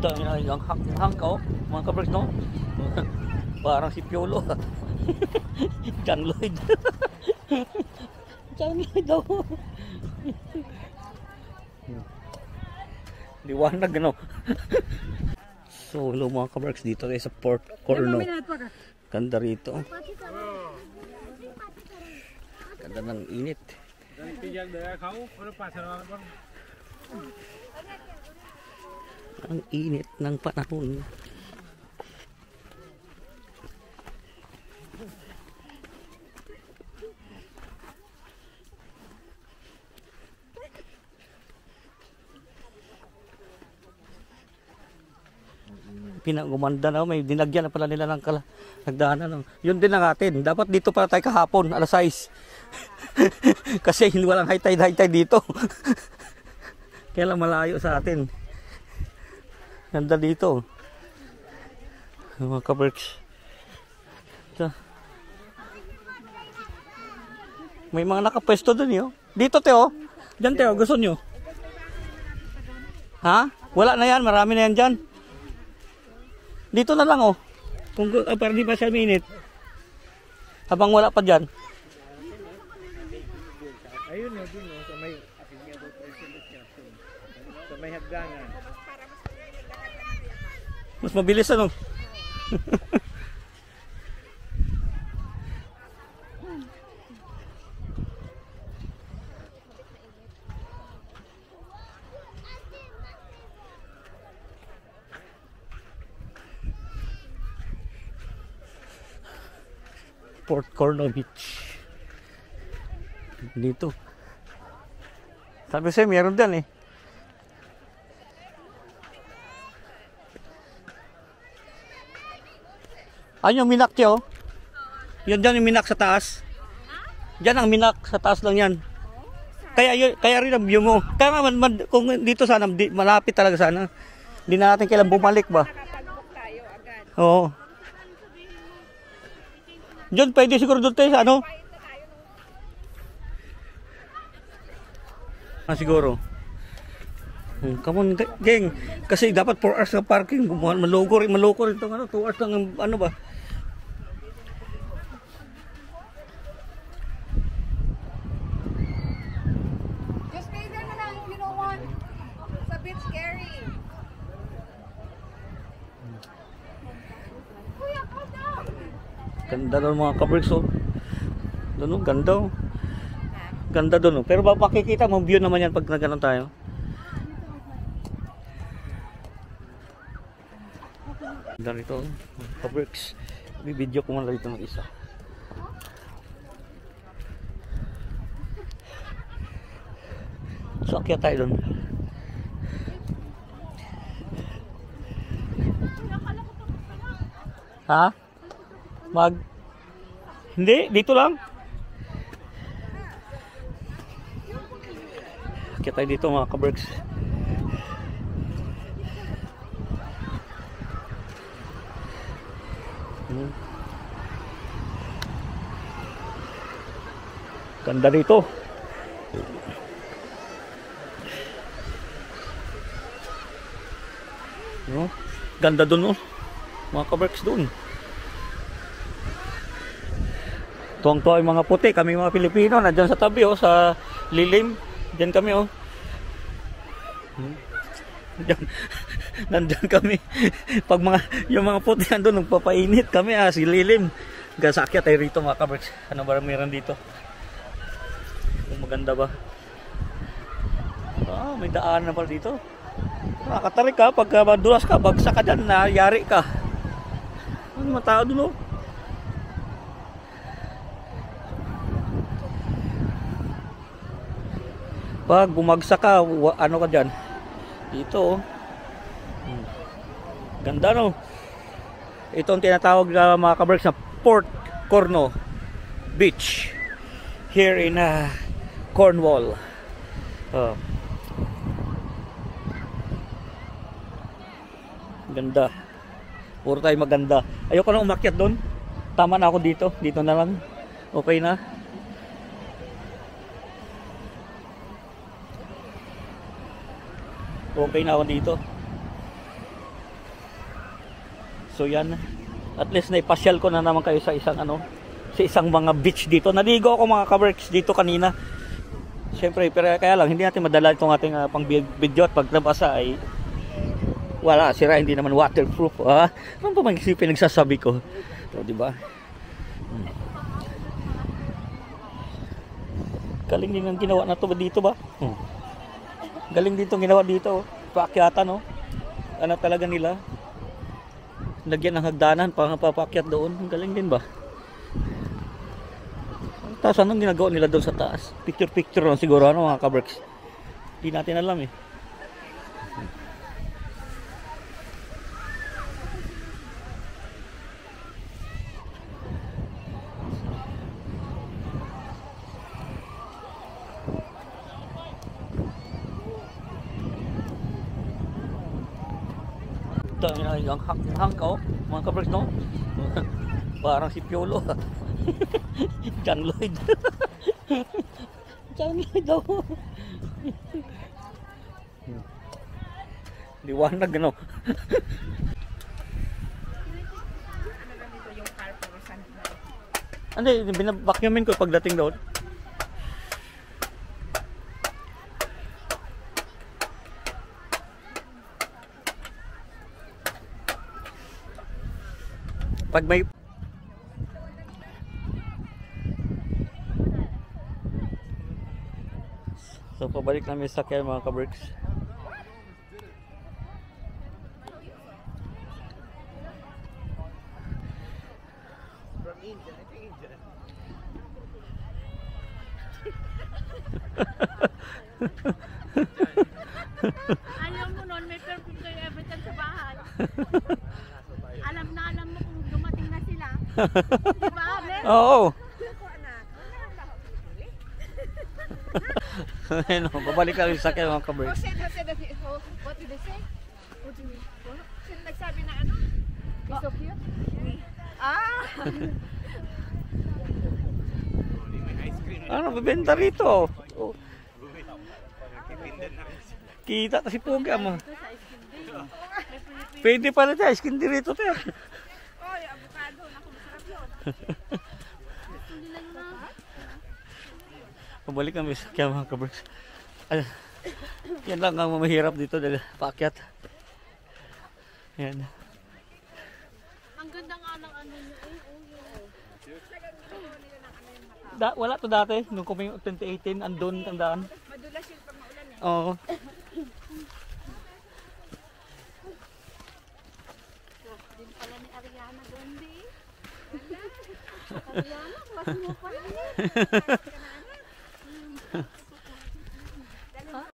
Yung hang ka, oh. Mga kabricks, no? Parang si Piolo. John Lloyd. John Lloyd daw. Liwanag, ano? So, hello mga kabricks, dito tayo sa Port Corno. Ganda rito. Ganda ng init. Ang init ng panahon. Pinagumanda na, may dinagyan na pala nila ng nagdaanan. Yun din ang atin. Dapat dito pala tayo kahapon, alas 6. Kasi walang high tide dito. Kaya lang malayo sa atin. Ganda dito. Mga kabricks. May mga nakapwesto dun yun. Dito Teo. Diyan Teo, gusto nyo? Ha? Wala na yan, marami na yan dyan. Dito na lang oh. Kung para di pa siya minute. Habang wala pa diyan. Ayun no, dun no, sa may sa may hagdanan. Mas mabilis ano. Port Corno Beach. Dito. Sabi sa'yo, meron dyan eh. Ano yung minak niyo? Yun dyan yung minak sa taas. Dyan ang minak sa taas lang yan. Kaya rin ang view mo. Kaya nga kung dito sana, malapit talaga sana. Hindi na natin kailan bumalik ba? Oo. Diyan pwede siguro doon tayo sa ano? Siguro. Come on, geng. Kasi dapat 4 hours na parking. Maloko rin itong ano, 2 hours lang ano ba? Just stay there na lang if you don't want. It's a bit scary. Kuya, calm down. Ganda doon mga kabricks oh. Doon oh, ganda oh. Ganda doon oh. Pero makikita mo view naman yan pag nagano'n tayo. Ganda rito oh. Kabricks. Bibidyo ko muna rito ng isa. So akyat tayo doon. Ha? Hindi, dito lang. Kaya tayo dito mga kabricks. Ganda dito. Ganda doon oh. Mga kabricks doon. Tuwang-tuwa yung mga puti, kami mga Pilipino, nandyan sa tabi oh, sa lilim. Diyan kami oh. Nandyan kami. Pag yung mga puti nandun, nagpapainit kami si lilim. Gasakya tayo rito mga kabricks. Ano ba meron dito? Kung maganda ba? May daan na pala dito. Nakakatarik ka, pag madulas ka, bagsak ka dyan, nayari ka. Ano mga tao dun oh? Pag bumagsak ka, ano ka dyan? Dito oh. Ganda no. Ito ang tinatawag na mga kabricks na Port Corno Beach here in Cornwall. Ganda. Puro tayo maganda. Ayoko na umakyat doon. Tama na ako dito. Dito na lang. Okay na. Okay na ako dito. So yan, at least naipasyal ko na naman kayo sa isang ano, sa isang mga beach dito. Naligo ako mga ka-works dito kanina. Siyempre, pero kaya lang hindi natin madala itong ating pang video at paglabasa ay wala, sira, hindi naman waterproof. Ano pa man kasi pinagsasabi ko? So, di ba? Galing din ang ginawa na to dito ba? Galing din itong ginawa dito. Paakyatan, no? Ano talaga nila? Lagyan ng hagdanan para papakyat doon. Galing din ba? Tapos anong ginagawa nila doon sa taas? Picture lang siguro, ano mga ka-works? Hindi natin alam eh. Dami na yung hangkaw, mga ka-works, no? Parang si Piolo. John Lloyd. John Lloyd daw. Liwanag, ano? Ano, binabacuumin ko pagdating doon. Pag may so pabalik namin sa kaya mga ka-works. From India, I think India. Alam mo nun, may perfect kayo every time sa bahay. Alam mo kung dumating na sila. Diba, Abel? Oo. Ano, babalik kami sa kaya mga ka-works. What did they say? What do you mean? Sino nagsabi na ano? He's so cute? Ah! Ano, bebenta rito. Oh. Kita kasi puga mo. Pwede pala tayo, ice candy rito tayo. Oy, avocado. Naku, masarap yun. Pabalik kami sa kaya mga ka-works. Yan lang ang mahirap dito dahil paakyat. Yan. Ang ganda nga ng ano nyo. Wala to dati, nung kami 2018, andun, tandaan. Madulas yung pag maulan eh. Oo. Din pala ni Ariana Grande. Ariana, klase mo pala niya.